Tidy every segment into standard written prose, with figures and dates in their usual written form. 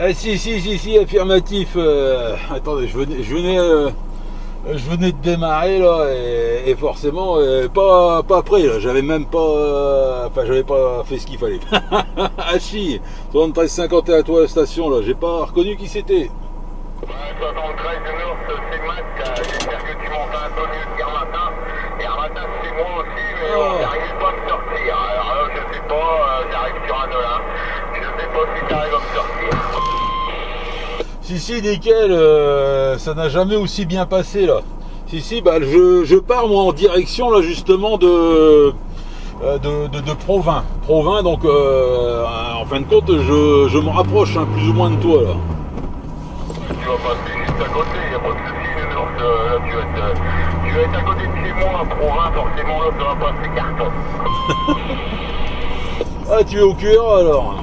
Ah si, affirmatif. Attendez, je venais de démarrer là et forcément pas prêt là. J'avais même pas, j'avais pas fait ce qu'il fallait. Ah si, 73-50 à toi la station là. J'ai pas reconnu qui c'était. Ouais, 73 de Nord, c'est Matt, j'espère que tu montes un peu mieux qu'hier matin. Hier matin c'est moi aussi, mais j'arrive pas à me sortir. Alors là, je sais pas, j'arrive sur un dollar. Je sais pas si t'arrives à me sortir. Si, nickel, ça n'a jamais aussi bien passé là. Si, bah je pars moi en direction là justement de Provins. Provins, donc en fin de compte je me rapproche plus ou moins de toi là. Tu vas passer juste à côté, il n'y a pas de souci, là tu vas être à côté de chez moi à Provins, forcément là ça va passer carton. Ah, tu es au QR alors?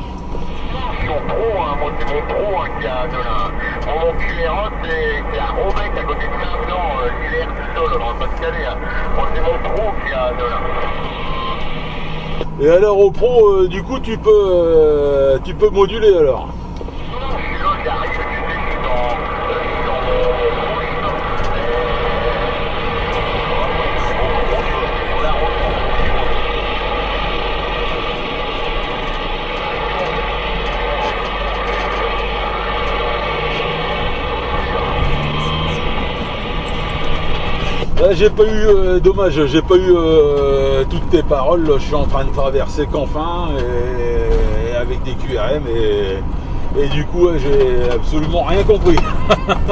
Je suis au pro, hein, moi c'est mon pro qui a de la... Mon QRA c'est à Robec à côté de Saint-Blanc, l'hiver tout seul dans le Pas-de-Calais. Hein. Moi c'est mon pro qui a de la... Et alors au pro, du coup tu peux moduler alors? Non, je suis là, j'arrive, je suis dans mon... J'ai pas eu, dommage, j'ai pas eu toutes tes paroles. Là, je suis en train de traverser Canfin et avec des QRM et du coup j'ai absolument rien compris.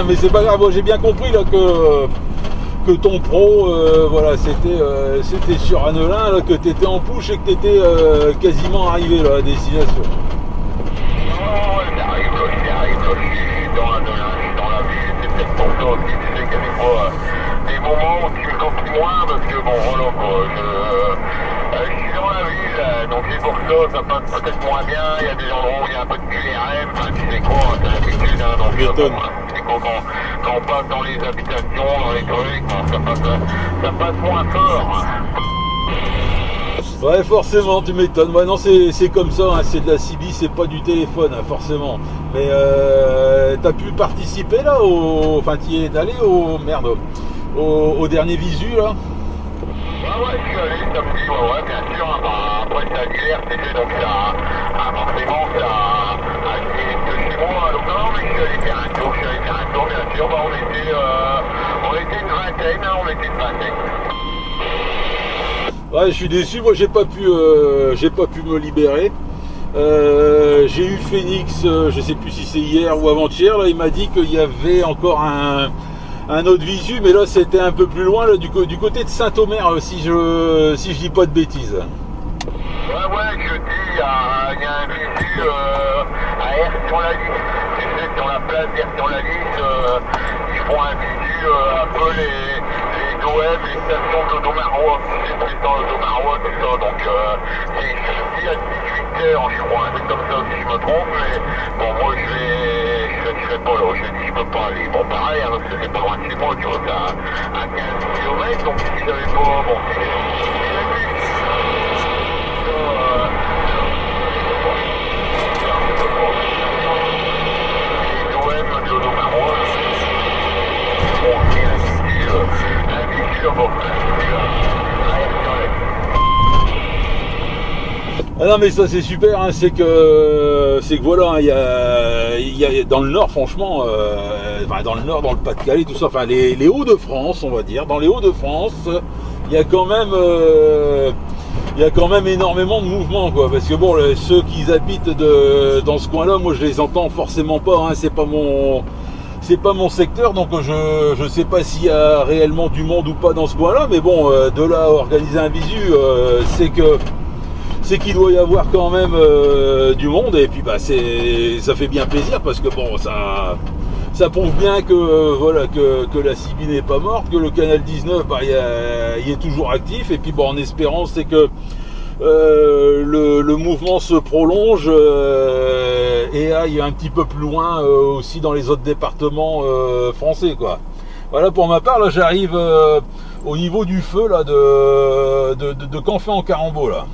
Mais c'est pas grave, moi j'ai bien compris là que ton pro, voilà, c'était sur Annelin, là, que tu étais en push et que tu étais quasiment arrivé là, à destination. J'arrive, je suis dans la ville, c'est peut-être pour ça aussi, tu sais qu'il y a des fois des moments où tu me comptes moins parce que bon voilà quoi, je suis dans la ville, donc c'est pour ça passe peut-être moins bien, il y a des endroits où il y a un peu de QRM, enfin tu sais quoi, t'as l'habitude, hein, donc c'est quand on passe dans les habitations, dans les trucs, bon, ça passe moins fort. Ouais, forcément, tu m'étonnes. Ouais, non, c'est comme ça, hein, c'est de la CB, c'est pas du téléphone, hein, forcément. Mais t'as pu participer là enfin, t'y es allé au dernier visu là? Ouais, je suis allé samedi, ouais, bien sûr. Hein, bah, après, c'est l'hiver, c'est fait, donc ça, forcément, ça a été de chez moi. Donc, non, mais je suis allé faire un tour, bien sûr. Bah, on était une vingtaine, hein, on était une vingtaine. Ouais, je suis déçu, moi j'ai pas pu me libérer. J'ai eu Phoenix, je sais plus si c'est hier ou avant-hier, là il m'a dit qu'il y avait encore un autre visu, mais là c'était un peu plus loin, là, du côté de Saint-Omer, si je dis pas de bêtises. Ouais, je dis, il y a un visu à R sur la lisse. Tu sais, sur la place d'R sur la lisse, ils font un visu un peu les OM, les stations d'Audomarois, les présidents d'Audomarois, tout ça. Donc, c'est jeudi à 18h, je crois, un truc comme ça, si je me trompe. Mais bon, moi, je serai pas là, je dis, je peux pas aller. Bon, pareil, hein, parce que c'est pas loin de chez moi, tu vois, c'est à 15 km, donc si j'avais pas, bon, si j'avais pu. Ah non mais ça c'est super, hein, c'est que voilà, hein, il y a dans le nord franchement, enfin, dans le nord, dans le Pas-de-Calais, tout ça, enfin les Hauts-de-France on va dire, dans les Hauts-de-France, il y a quand même énormément de mouvements quoi, parce que bon ceux qui habitent dans ce coin-là, moi je les entends forcément pas, hein, c'est pas mon secteur, donc je sais pas s'il y a réellement du monde ou pas dans ce coin-là, mais bon, de là à organiser un visu, c'est qu'il doit y avoir quand même du monde, et puis bah ça fait bien plaisir parce que bon ça prouve bien que voilà que la CB n'est pas morte, que le canal 19 bah, il est toujours actif, et puis bon en espérant c'est que le mouvement se prolonge et aille un petit peu plus loin aussi dans les autres départements français quoi. Voilà, pour ma part là j'arrive au niveau du feu là de Canfin en Carambeau là.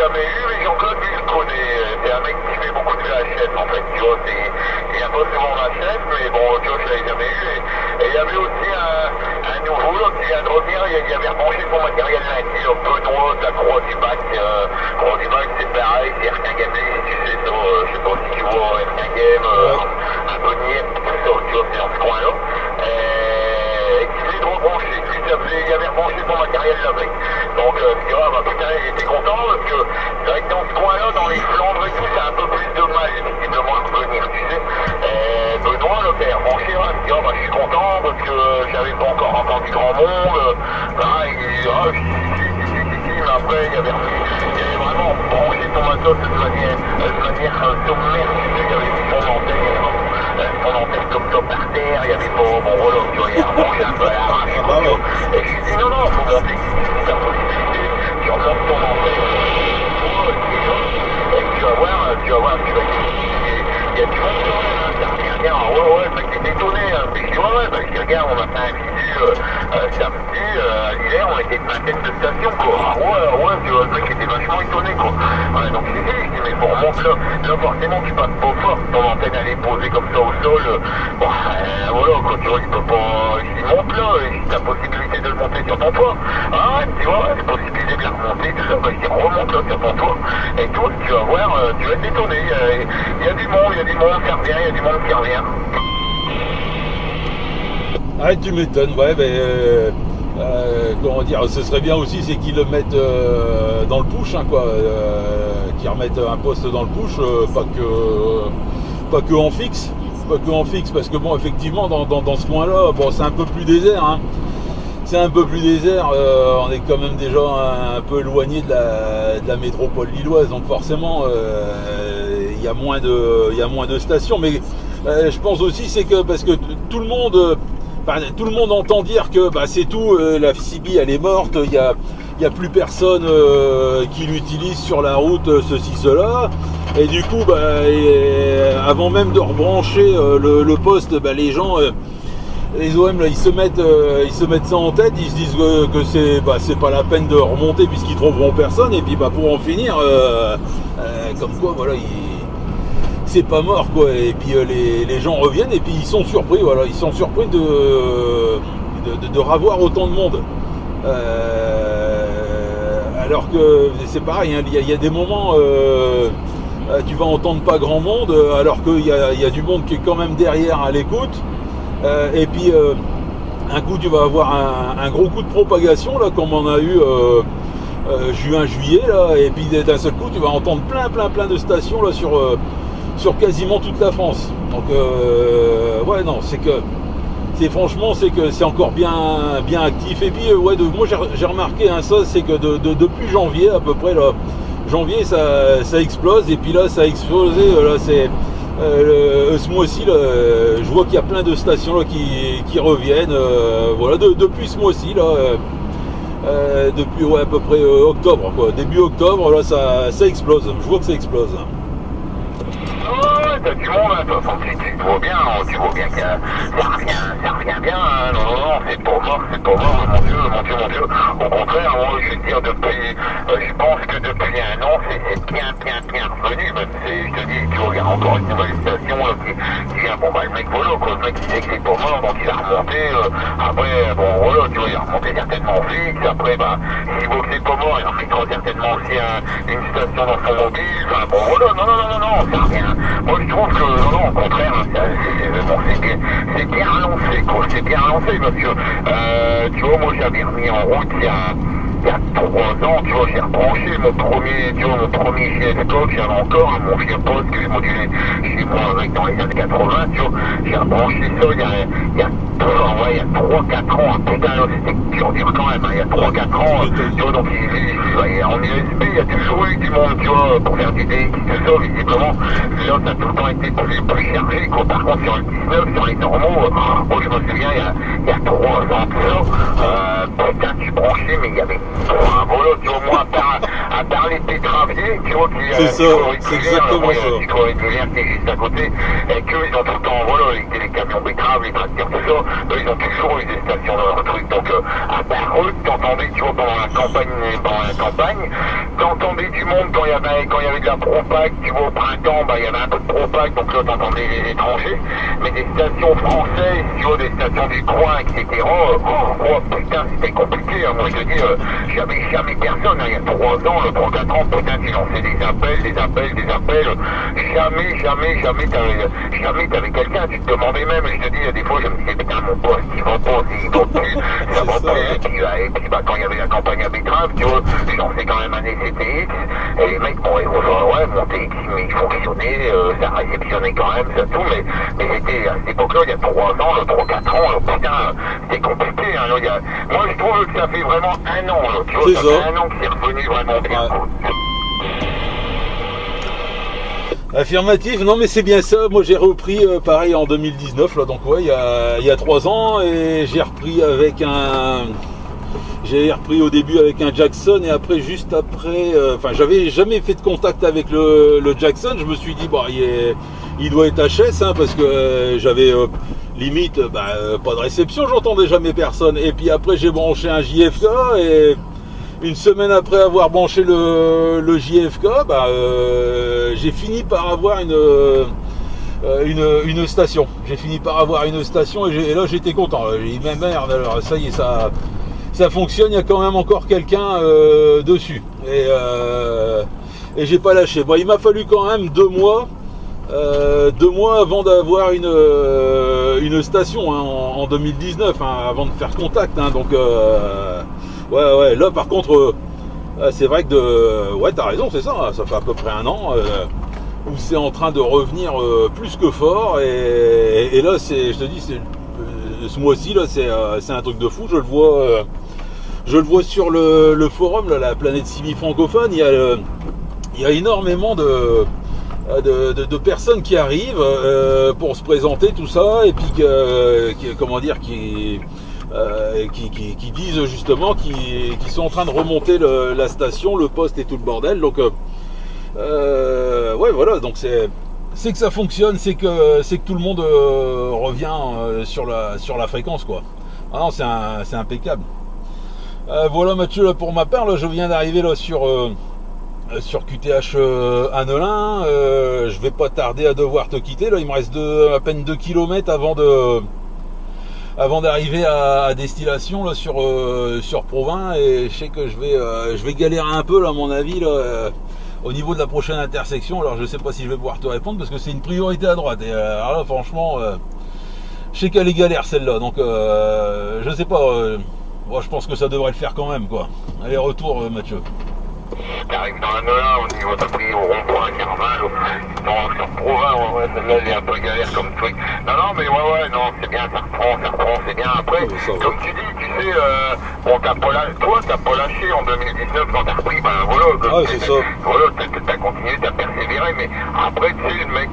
jamais eu, mais Jean-Claude, lui, je le connais. C'est un mec qui fait beaucoup de VHF, en fait, tu vois. Il y a pas souvent VHF, mais bon, tu vois, je l'avais jamais eu. Et il y avait aussi un nouveau, là, qui vient de revenir, il avait rebranché son matériel lundi, là, Benoît, de la Croix du Bac. Croix du Bac, c'est pareil, c'est Erkin Game, tu sais, ça, je sais pas si tu vois Erkin Game, un peu niais, tout ça, tu vois, c'est dans ce coin-là. Et qui venait de rebrancher, lui, il avait rebranché son matériel la veille. Donc, tu vois, bah, putain, il était content parce que c'est vrai que dans ce coin-là, dans les Flandres et tout, c'est un peu plus de mal, visiblement, à revenir, tu sais. Et Benoît, le père, branché, il me dit, oh, bah, je suis content parce que j'avais pas encore entendu grand monde. Il dit, ah, mais après, il avait vraiment branché son matos de manière sommaire, tu sais, il avait mis son antenne comme ça par terre, il y avait pas, bon, voilà, tu vois, il a rebranché un peu à l'arrache, quoi, tu vois. Et je lui dis, non, faut monter, c'est la possibilité, tu remontes ton antenne, et tu vas voir, il y a du monde quand même, ça revient bien, ouais, le mec est étonné, mais je dis, ouais, bah, je dis, regarde, on a fait un visu samedi, à l'hiver, on était une vingtaine de stations, quoi. Ouais, tu vois, le mec était vachement étonné, quoi. Ouais, donc je dis, mais bon, remonte là, forcément, tu passes pas fort, ton antenne, elle est posée comme ça au sol, bon, voilà, quoi, tu vois, il peut pas, il monte là, et si t'as possibilité de le monter sur ton toit, tu vois, les possibilités de la remonter, tout ça, bah, je dis, remonte là sur ton toit, et toi, tu vas voir, tu vas être étonné, il y a du monde qui revient, il y a du monde qui revient. Ah, tu m'étonnes, ouais, mais comment dire, ce serait bien aussi, c'est qu'ils le mettent dans le push, hein, quoi, qu'ils remettent un poste dans le push, pas que en fixe, parce que bon, effectivement, dans ce coin-là, bon, c'est un peu plus désert, hein. C'est un peu plus désert, on est quand même déjà un peu éloigné de la métropole lilloise, donc forcément, il y a moins de stations, mais je pense aussi, c'est que parce que tout le monde entend dire que bah, c'est tout, la CB elle est morte, il y a plus personne qui l'utilise sur la route, ceci, cela. Et du coup, bah, avant même de rebrancher le poste, bah, les gens, les OM là, ils se mettent ça en tête, ils se disent que c'est pas la peine de remonter puisqu'ils trouveront personne. Et puis bah, pour en finir, comme quoi, voilà, c'est pas mort, quoi. Et puis les gens reviennent et puis ils sont surpris, voilà, ils sont surpris de revoir autant de monde. Alors que c'est pareil, hein, il y a des moments, tu vas entendre pas grand monde, alors qu'il y a du monde qui est quand même derrière à l'écoute. Et puis un coup tu vas avoir un gros coup de propagation là, comme on a eu juin, juillet là, et puis d'un seul coup tu vas entendre plein de stations là sur quasiment toute la France. Donc ouais, non, franchement c'est encore bien actif. Et puis ouais, moi j'ai remarqué ça, c'est que depuis janvier à peu près là, janvier ça explose, et puis là ça a explosé, là c'est ce mois-ci là, je vois qu'il y a plein de stations là qui reviennent, voilà, depuis ce mois-ci là, depuis ouais, à peu près octobre, quoi, début octobre là, ça explose, je vois que ça explose. Ouais, t'as du monde, hein, toi, tu vois bien que ça revient bien, hein. Non, c'est pas mort, mon Dieu. Au contraire, moi, je veux dire, je pense que depuis un an, c'est bien revenu, même je te dis, tu regardes encore une nouvelle station, là, qui vient, bon, bah, le mec, voilà, quoi, le mec, il sait que c'est pas mort, donc il a remonté, après, bon, voilà, tu vois, il a remonté certainement fixe, après, bah, s'il voit que c'est pas mort, il en mettra certainement aussi une station dans son mobile, enfin, bon, voilà, non, ça revient. Moi je trouve que non, au contraire, c'est bien lancé, quoi. C'est bien lancé parce que tu vois, moi j'avais remis en route il y a 3 ans, tu vois, j'ai rebranché mon premier GSCOP, j'avais encore mon vieux poste que je modulais chez moi avec dans les années 80, tu vois, j'ai rebranché ça il y a 3-4 ans, putain là c'était dur quand même, hein, il y a 3-4 ans, tu vois, donc en USB il y a toujours eu du monde, tu vois, pour faire du DX, tout ça, visiblement, là ça a tout le temps été plus chargé, quoi. Par contre sur le 19, sur les normaux, moi je me souviens il y a 3 ans de ça, putain tu branchais, mais il y avait un volo, tu vois, moi, à part les pétraviers, tu vois, qui c'est ça, c'est exactement ça. Le citron régulier qui est juste à côté, et qu'eux, ils ont tout le temps en volo, les camions betteraves, les tracteurs, tout ça, eux, ils ont toujours eu des stations dans leur truc. Donc, à part eux, t'entendais, tu vois, pendant la campagne, t'entendais du monde quand il y avait de la propague, tu vois, au printemps, bah, il y avait un peu de propague, donc là, t'entendais les étrangers, mais des stations françaises, tu vois, des stations du coin, etc., putain, c'était compliqué, hein. Moi, je te dis, jamais personne, hein. Il y a 3 ans, 3-4 ans, putain, tu lançais des appels, jamais t'avais quelqu'un, tu te demandais même, je te dis, des fois, je me disais, putain, mon poste, il va plus, ça va plus, et puis, bah, quand il y avait la campagne à betterave, tu vois, je lançais quand même un ECTX, et les mecs, bon, ouais, mon TX, mais il fonctionnait, ça réceptionnait quand même, ça tout, mais c'était, à cette époque-là, il y a 3 ans, 3-4 ans, putain, c'était compliqué, hein, là, moi, je trouve que ça fait vraiment 1 an, là, tu vois, ça fait 1 an que c'est revenu vraiment bien, ouais. Affirmatif, non mais c'est bien ça, moi j'ai repris pareil en 2019, là, donc ouais, il y a 3 ans, et j'ai repris au début avec un Jackson, et après, juste après, j'avais jamais fait de contact avec le Jackson, je me suis dit, bah, il doit être HS, hein, parce que j'avais limite, pas de réception, j'entendais jamais personne, et puis après j'ai branché un JFK, et une semaine après avoir branché le JFK, j'ai fini par avoir une station. J'ai fini par avoir une station, et là j'étais content. J'ai dit, mais merde, alors ça y est, ça fonctionne, il y a quand même encore quelqu'un dessus. Et j'ai pas lâché. Bon, il m'a fallu quand même 2 mois. 2 mois avant d'avoir une station, hein, en 2019, hein, avant de faire contact, hein, donc ouais, là par contre, c'est vrai que ouais, t'as raison, c'est ça, ça fait à peu près 1 an où c'est en train de revenir plus que fort, et là, je te dis, ce mois-ci, là, c'est un truc de fou. Je le vois sur le forum, là, la planète Simi francophone, il y a énormément de personnes qui arrivent pour se présenter, tout ça, et puis qui disent justement qu'ils sont en train de remonter la station, le poste et tout le bordel. Donc ouais, voilà, donc c'est que ça fonctionne, c'est que tout le monde revient sur la fréquence, quoi. Ah non, c'est impeccable. Voilà, Mathieu, là, pour ma part, là, je viens d'arriver là sur QTH Annelin. Je vais pas tarder à devoir te quitter, là. Il me reste à peine 2 km avant d'arriver à destination, là, sur Provins, et je sais que je vais galérer un peu, là, à mon avis, là, au niveau de la prochaine intersection. Alors je sais pas si je vais pouvoir te répondre, parce que c'est une priorité à droite, et alors là, franchement, je sais qu'elle est galère, celle-là, donc je sais pas, moi je pense que ça devrait le faire quand même, quoi. Allez, retour, Mathieu. T'arrives dans Annelin, au niveau t'as pris au rond-point Carval, sur Provins, ouais, celle-là elle est un peu galère comme truc. Non, mais ouais, non, c'est bien, ça reprend, c'est bien. Après, comme tu dis, tu sais, bon, t'as pas lâché en 2019 quand t'as repris, voilà. Ah, c'est ça. Voilà, t'as continué, t'as persévéré, mais après, tu sais, le mec,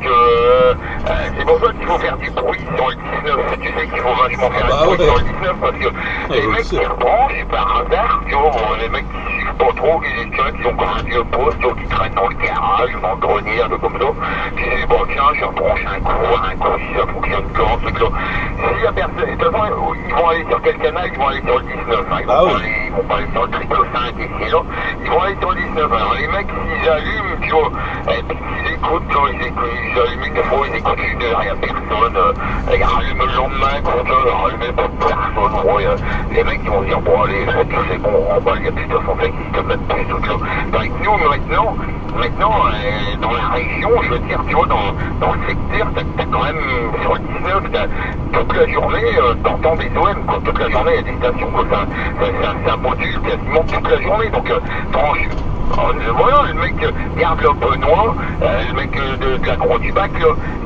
c'est pour ça qu'il faut faire du bruit sur le 19. Tu sais qu'il faut vachement faire du bruit sur le 19, parce que les mecs qui rebranchent, par hasard, tu vois, les mecs qui suivent pas trop, qui ont encore un vieux poste, qui traînent dans le garage, dans le grenier, comme ça. Puis c'est bon, tiens, je rebranche un coup, si ça fonctionne quand, ce truc-là. S'il y a personne, de toute façon, ils vont aller sur quel canal? Ils vont aller sur le 19, hein. Ils vont pas aller sur le triple 5 et là. Ils vont aller sur le 19. Alors les mecs, s'ils allument, tu vois, et puis s'ils écoutent, tu vois, ils allument des fois, ils écoutent 1 heure, il n'y a personne. Ils rallument le lendemain, quand ils rallument pas de personne. Les mecs, ils vont dire, bon, allez, c'est bon, on remballe, il y a plus de façon, ça existe même plus, tout ça. Avec nous, maintenant, dans la région, je veux dire, tu vois, dans le secteur, t'as quand même, sur le 19, toute la journée, t'entends des OM, quoi. Toute la journée, il y a des stations, quoi. C'est un module quasiment toute la journée. Donc, Voilà, le mec garde le Benoît, le mec de la Croix du Bac,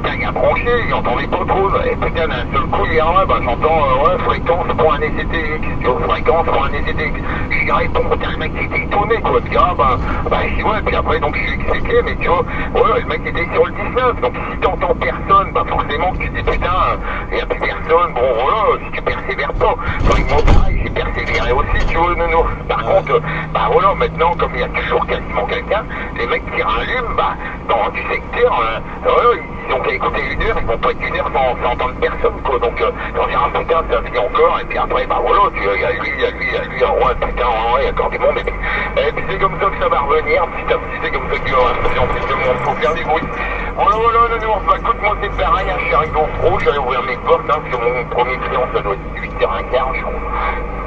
c'est un gars branché, il entendait pas trop. Et putain, d'un seul coup, hier, bah, j'entends, ouais, fréquence pour un ECTX, tu vois, fréquence pour un ECTX. Je lui réponds, putain, le mec était étonné, quoi. Le gars, bah, je dis, ouais, puis après, donc, je lui ai expliqué, mais tu vois, ouais, le mec était sur le 19, donc si t'entends personne, bah, forcément, tu te dis, putain, il n'y a plus personne, bon, voilà, si tu persévères pas. Enfin, moi, pareil, j'ai persévéré aussi, tu vois, Nono. Par contre, bah, voilà, maintenant, comme il y a toujours quasiment quelqu'un, les mecs qui rallument, bah, dans du secteur, voilà, ils ont qu'à écouter une heure, ils vont pas être une heure sans entendre personne, quoi. Donc, on dira, putain, ça vit encore, et puis après, bah, voilà, tu vois, il y a lui, ouais, putain, ouais, il y a encore du monde, et puis c'est comme ça que ça va revenir, petit à petit, c'est comme ça qu'il y aura de plus en plus de monde, faut faire du bruit. Voilà, Nono, bah, écoute, moi, c'est pareil, hein, je suis arrivé au pro, j'allais ouvrir mes portes, hein, parce que mon premier client, ça doit être 8h15, je crois.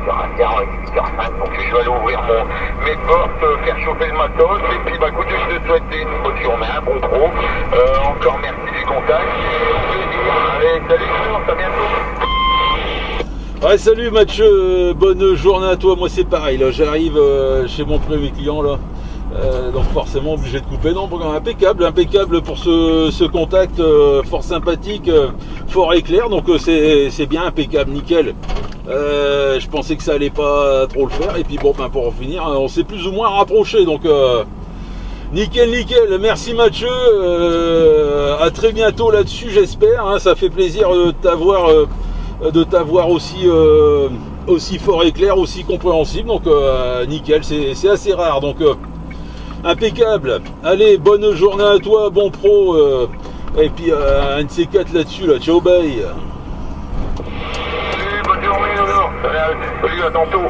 8h05, donc je vais aller ouvrir mes portes, faire chauffer le matos, et puis bah écoute, je te souhaite une bonne journée, un bon pro, encore merci du contact, et au plaisir, allez, salut, à bientôt. Ouais, salut Mathieu, bonne journée à toi, moi c'est pareil, là j'arrive chez mon premier client là, donc forcément obligé de couper, non, impeccable pour ce contact fort sympathique, fort éclair, donc c'est bien impeccable, nickel. Je pensais que ça allait pas trop le faire, et puis bon, ben pour en finir, on s'est plus ou moins rapproché, donc nickel, merci Mathieu, à très bientôt là-dessus, j'espère, hein, ça fait plaisir de t'avoir aussi fort et clair, aussi compréhensible, donc nickel, c'est assez rare, donc impeccable. Allez, bonne journée à toi, bon pro, et puis un de ces quatre là-dessus, là, ciao, bye. Bonne journée, Nono, salut, à tantôt.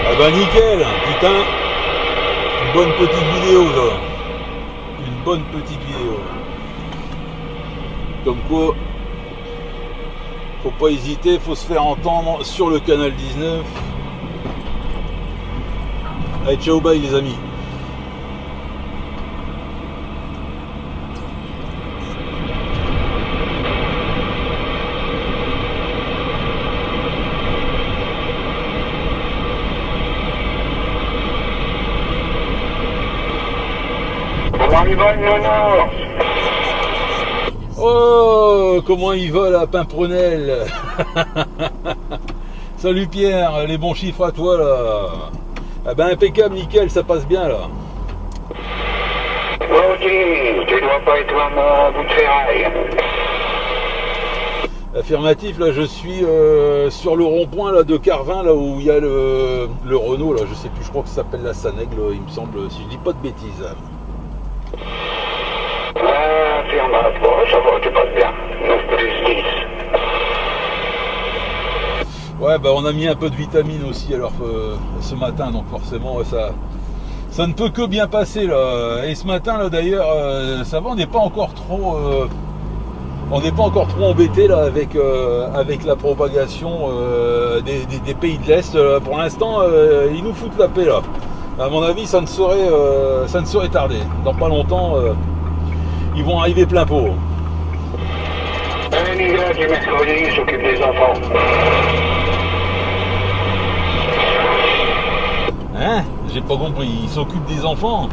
Ah bah nickel, putain, une bonne petite vidéo là, une bonne petite vidéo, comme quoi, faut pas hésiter, faut se faire entendre sur le canal 19. Allez, ciao, bye les amis. Comment il va, Nono? Oh, comment il va la Pimprenelle. Salut Pierre, les bons chiffres à toi là. Ah ben impeccable, nickel, ça passe bien là. Ok, tu dois pas être à mon bout de ferraille. Affirmatif, là je suis sur le rond-point là de Carvin, là où il y a le Renault, là je sais plus, je crois que ça s'appelle la Sanègle, il me semble, si je dis pas de bêtises. Affirmatif, bon, ça va, tu passes bien. 9 plus 10. Ouais, bah on a mis un peu de vitamine aussi alors ce matin, donc forcément ça ne peut que bien passer là. Et ce matin là d'ailleurs, ça va, on n'est pas encore trop embêté là avec la propagation des pays de l'Est. Pour l'instant, ils nous foutent la paix là. À mon avis, ça ne saurait tarder. Dans pas longtemps, ils vont arriver plein pot. Un gars qui mercredi s'occupe des enfants. Hein? J'ai pas compris, ils s'occupent des enfants?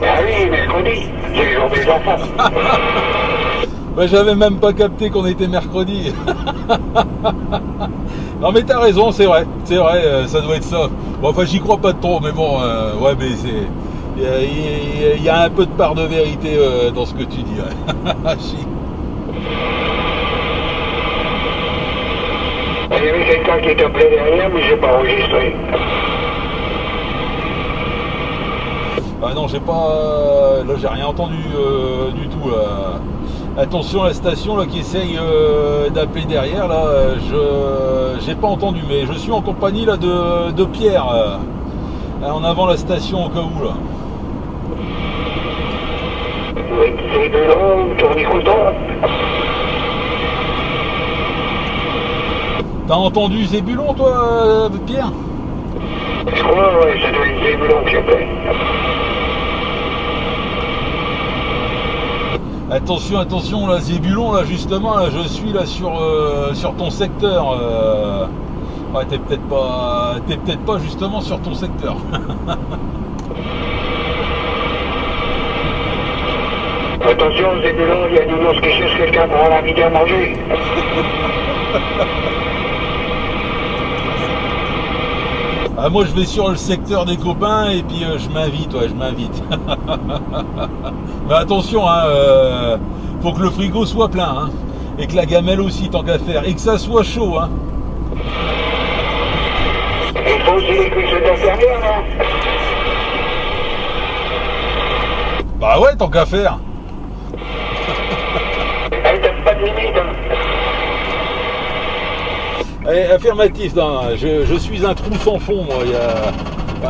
Ah oui, mercredi, c'est le jour des enfants. Bah, j'avais même pas capté qu'on était mercredi. Non mais t'as raison, c'est vrai, ça doit être ça. Bon, enfin j'y crois pas trop, mais bon, ouais, mais c'est... Il y a un peu de part de vérité dans ce que tu dis. Ouais. Il y avait quelqu'un qui t'appelait derrière, mais j'ai pas enregistré. Ah non, j'ai pas... Là, j'ai rien entendu du tout. Attention, la station là qui essaye d'appeler derrière, là, j'ai pas entendu, mais je suis en compagnie là de Pierre, en avant la station au cas où là. C'est de long, tourne-couteau. T'as entendu Zébulon, toi, Pierre? Je crois, ouais, ça doit être Zébulon que j'appelle. Attention, attention, là, Zébulon, là, justement, là, je suis là sur ton secteur. Ouais, t'es peut-être pas justement sur ton secteur. Attention, Zébulon, il y a une ours qui cherche quelqu'un pour avoir midi à manger. Ah, moi je vais sur le secteur des copains et puis je m'invite, ouais, je m'invite. Mais attention, hein, faut que le frigo soit plein, hein, et que la gamelle aussi, tant qu'à faire, et que ça soit chaud, hein. Il faut aussi les cuisses d'infirmière, non? Bah ouais, tant qu'à faire. Elle donne pas de limite, hein. Eh, affirmatif, non, je suis un trou sans fond, moi.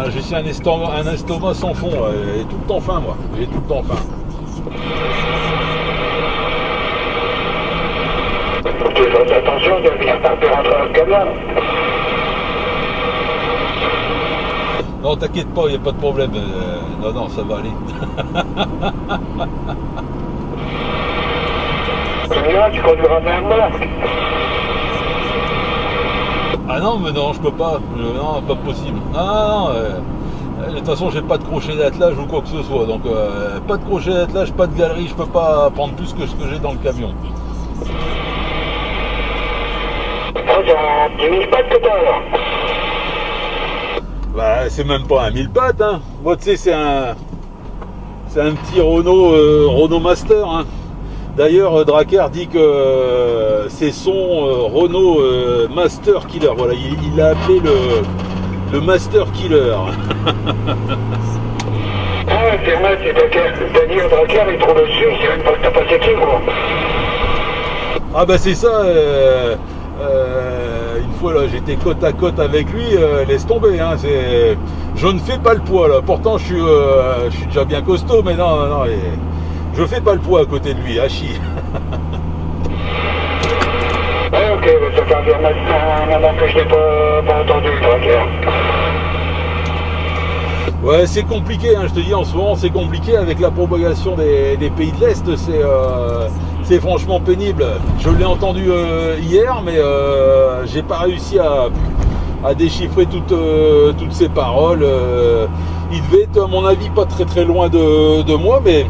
Je suis un estomac sans fond. J'ai tout le temps faim, moi. J'ai tout le temps faim. Faut que tu fasses attention de venir taper rentrer dans le camion. Non, t'inquiète pas, il n'y a pas de problème. Non, ça va aller. Tu conduiras bien masque. Ah non, mais non, je peux pas. Non, pas possible. Ah non, de toute façon, j'ai pas de crochet d'attelage ou quoi que ce soit. Donc, pas de crochet d'attelage, pas de galerie. Je peux pas prendre plus que ce que j'ai dans le camion. Oh, c'est un 10 000 pattes que t'as là. Bah, c'est même pas un 1000 pattes, hein. Moi, tu sais, c'est un petit Renault Master, hein. D'ailleurs, Drakkar dit que c'est son Renault Master Killer. Voilà, il l'a appelé le Master Killer. Ah, c'est vrai, c'est Daniel Drakkar, il trouve dessus, il sait même pas que t'as passé qui, gros. Ah bah c'est ça, une fois là j'étais côte à côte avec lui, laisse tomber, hein, je ne fais pas le poids là, pourtant je suis déjà bien costaud, mais non, je fais pas le poids à côté de lui, hachi. Ouais, ok, ça fait bien maintenant que je n'ai pas entendu le Drakkar. Ouais, c'est compliqué, hein, je te dis, en ce moment c'est compliqué avec la propagation des pays de l'Est, c'est franchement pénible. Je l'ai entendu hier, mais j'ai pas réussi à déchiffrer toutes ces paroles. Il devait être, à mon avis, pas très loin de moi, mais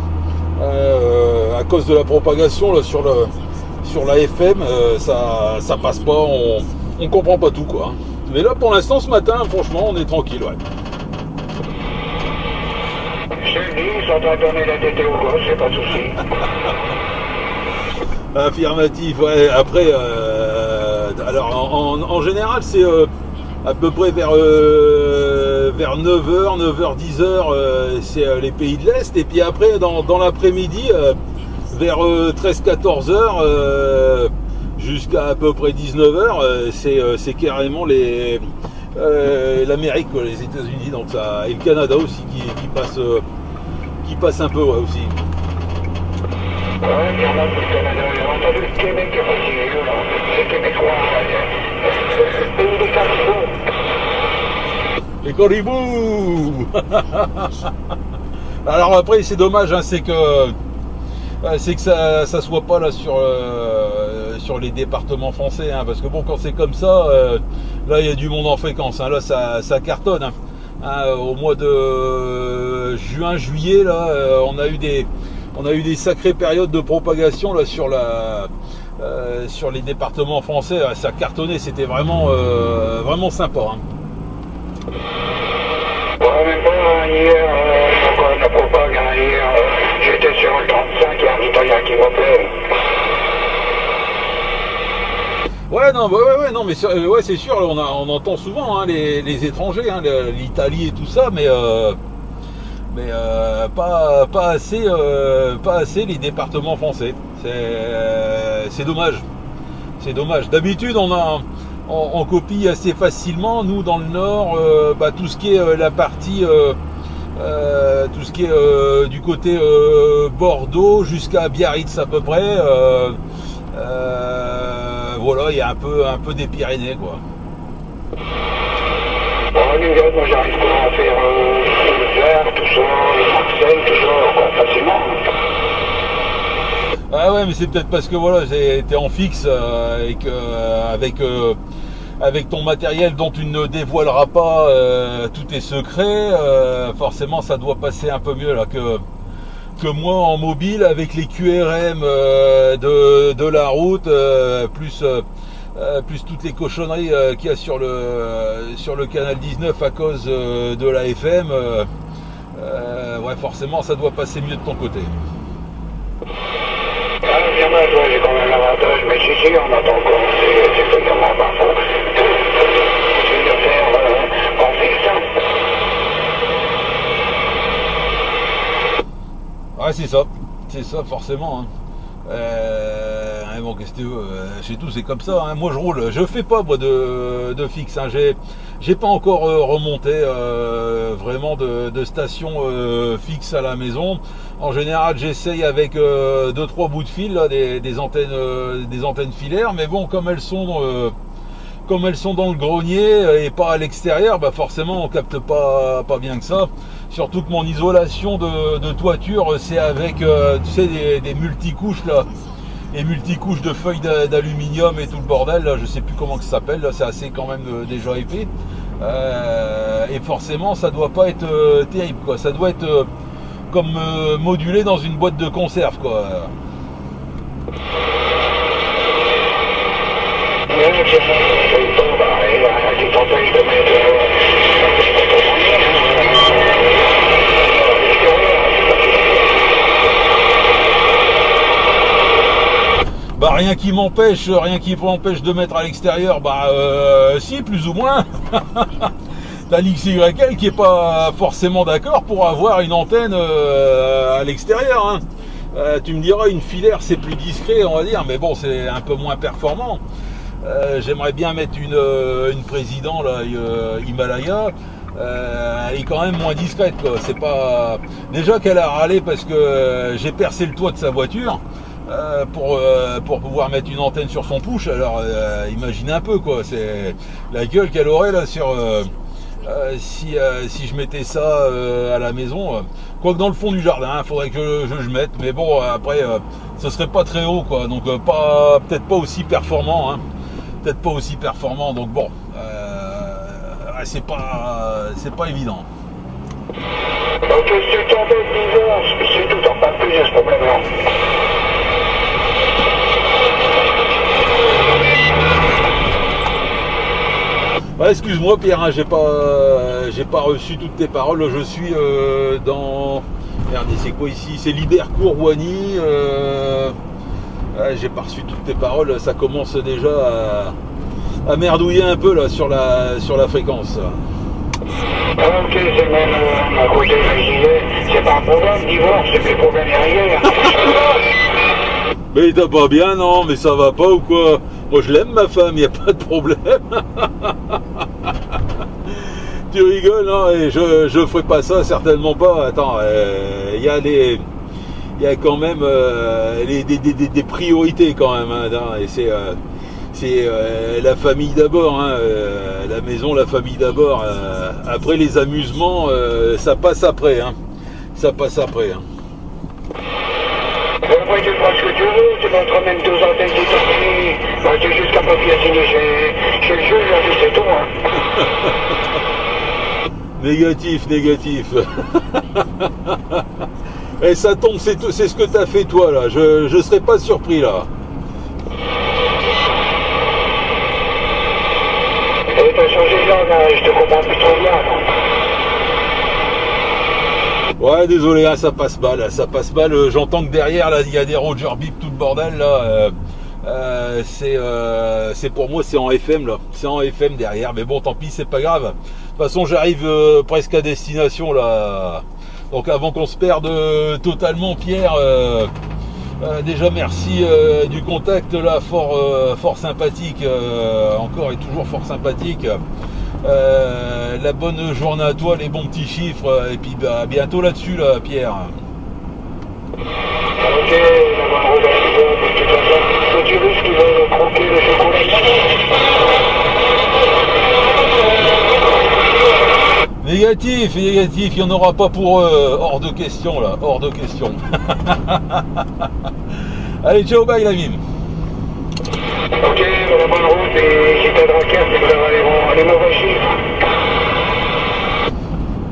à cause de la propagation là, sur la FM, ça passe pas, on comprend pas tout, quoi. Mais là, pour l'instant, ce matin, franchement, on est tranquille, ouais. Je te dis, ils sont en train de donner la tête au gauche, c'est pas de souci. Affirmatif, ouais. Après, alors en général, c'est à peu près vers 9h, 10h, c'est les pays de l'Est. Et puis après, dans l'après-midi, vers 13-14h, jusqu'à peu près 19h, c'est carrément l'Amérique, les États-Unis, donc ça, et le Canada aussi qui passe un peu, ouais, aussi. Ouais, bien là, c'est le Canada. J'ai entendu le Québec qui est fatigué, là. C'est québécois, le pays des caribous. Les caribous. Alors après, c'est dommage, hein, c'est que ça soit pas là sur les départements français, hein, parce que bon, quand c'est comme ça, là il y a du monde en fréquence, hein, là ça cartonne, hein. Au mois de juin, juillet, là, on a eu des sacrées périodes de propagation là sur les départements français, là, ça cartonnait, c'était vraiment sympa, hein. Ouais, même pas hier, encore de la propagande, hein, hier, j'étais sur le 35, il y a un Italien qui m'appelait. Ouais, non, non, mais ouais, c'est sûr, là, on entend souvent, hein, les étrangers, hein, l'Italie et tout ça, mais pas assez les départements français. C'est dommage. C'est dommage. D'habitude, on copie assez facilement, nous, dans le Nord, tout ce qui est la partie, tout ce qui est du côté Bordeaux jusqu'à Biarritz à peu près. Voilà, il y a un peu des Pyrénées, quoi. Bon, les gars, moi j'arrive pas à faire le Vert, tout ça, Marseille, tout ça, quoi, facilement. Ah ouais, mais c'est peut-être parce que voilà, t'es en fixe et que avec ton matériel dont tu ne dévoileras pas tous tes secrets, forcément ça doit passer un peu mieux là que moi en mobile avec les QRM de la route, plus toutes les cochonneries qu'il y a sur le canal 19 à cause de la FM. Ouais, forcément ça doit passer mieux de ton côté. Moi, j'ai quand même l'avantage, mais si, on attend encore, c'est totalement parfois. Continue de faire en fixe. Ouais, c'est ça forcément. Hein. Bon, qu'est-ce que tu veux, chez tout c'est comme ça. Hein. Moi je roule, je fais pas moi de fixe. Hein. J'ai pas encore remonté vraiment de station fixe à la maison. En général, j'essaye avec 2-3 bouts de fil, là, des antennes filaires, mais bon, comme elles sont dans le grenier et pas à l'extérieur, bah forcément on capte pas bien que ça. Surtout que mon isolation de toiture, c'est avec tu sais des multicouches là, et multicouches de feuilles d'aluminium et tout le bordel là, je sais plus comment ça s'appelle, là c'est assez quand même déjà épais. Et forcément ça doit pas être terrible quoi, ça doit être comme modulé dans une boîte de conserve quoi. Bah rien qui m'empêche de mettre à l'extérieur, si plus ou moins. T'as l'XYL qui est pas forcément d'accord pour avoir une antenne à l'extérieur. Hein. Tu me diras une filaire c'est plus discret on va dire, mais bon c'est un peu moins performant. J'aimerais bien mettre une président là, Himalaya. Elle est quand même moins discrète quoi. C'est pas déjà qu'elle a râlé parce que j'ai percé le toit de sa voiture pour pouvoir mettre une antenne sur son push. Alors imaginez un peu quoi. C'est la gueule qu'elle aurait là sur si je mettais ça à la maison. Quoique dans le fond du jardin, il faudrait que je mette. Mais bon après ce serait pas très haut quoi. Donc peut-être pas aussi performant. Hein. Peut-être pas aussi performant, donc bon, c'est pas évident. Donc si tu t'embêtes disons, c'est tout en pas plus à ce problème-là. Ouais, excuse-moi Pierre, hein, j'ai pas reçu toutes tes paroles. Je suis dans... Merde, c'est quoi ici? C'est Libercourt-Wany. J'ai pas reçu toutes tes paroles, ça commence déjà à merdouiller un peu là sur la fréquence. Ok, c'est même à côté de c'est pas un problème, divorce, c'est plus problème derrière. Mais t'as pas bien, non? Mais ça va pas ou quoi? Moi je l'aime ma femme, y a pas de problème. Tu rigoles, non? Et je ferai pas ça, certainement pas. Attends, il y a quand même des priorités quand même, hein, et c'est la famille d'abord, hein, la maison, la famille d'abord. Après les amusements, ça passe après, hein, ça passe après. Hein. Après tu feras ce que tu veux, tu montres même 2 antennes qui sont finies. C'est juste qu'un papier à signer chez le juge, c'est tout. Hein. Négatif. Et ça tombe, c'est ce que t'as fait toi là, je serais pas surpris là. Et t'as changé de langue, je te comprends plus trop bien. Ouais, désolé, hein, ça passe mal, j'entends que derrière là, il y a des Roger Bip, tout le bordel là. C'est pour moi c'est en FM là, c'est en FM derrière, mais bon tant pis, c'est pas grave. De toute façon j'arrive presque à destination là. Donc avant qu'on se perde totalement Pierre, déjà merci du contact là, fort sympathique, encore et toujours fort sympathique. La bonne journée à toi, les bons petits chiffres, et puis à bientôt là-dessus là Pierre. Ok, la bonne route, de toute façon, tu risques qu'ils vont croquer le chocolat. Négatif, il n'y en aura pas pour eux, hors de question là, hors de question. Allez, ciao, bye la mime. Ok, bonne route et si t'as de raquette, tu peux avoir les mauvais chiffres.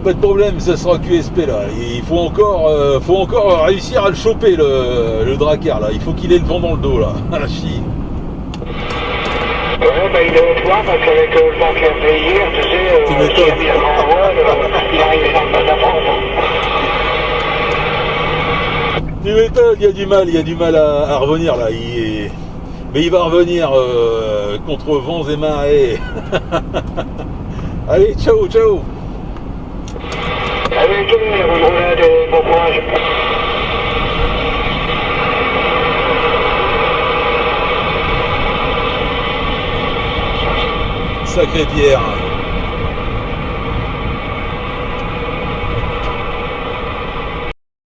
Pas de problème, ça sera QSP là. Il faut encore réussir à le choper le Drakkar là. Il faut qu'il ait le vent dans le dos là. Ah, chi. Ouais, bah il est au toit parce qu'avec le vent qu'il a fait hier, tu sais, Tu m'étonnes. il arrive dans le bas de la France. Tu m'étonnes, il y a du mal à revenir là. Mais il va revenir contre vents et marées. Allez, ciao, ciao. Allez, bonne roulade et bon courage. Sacré Pierre.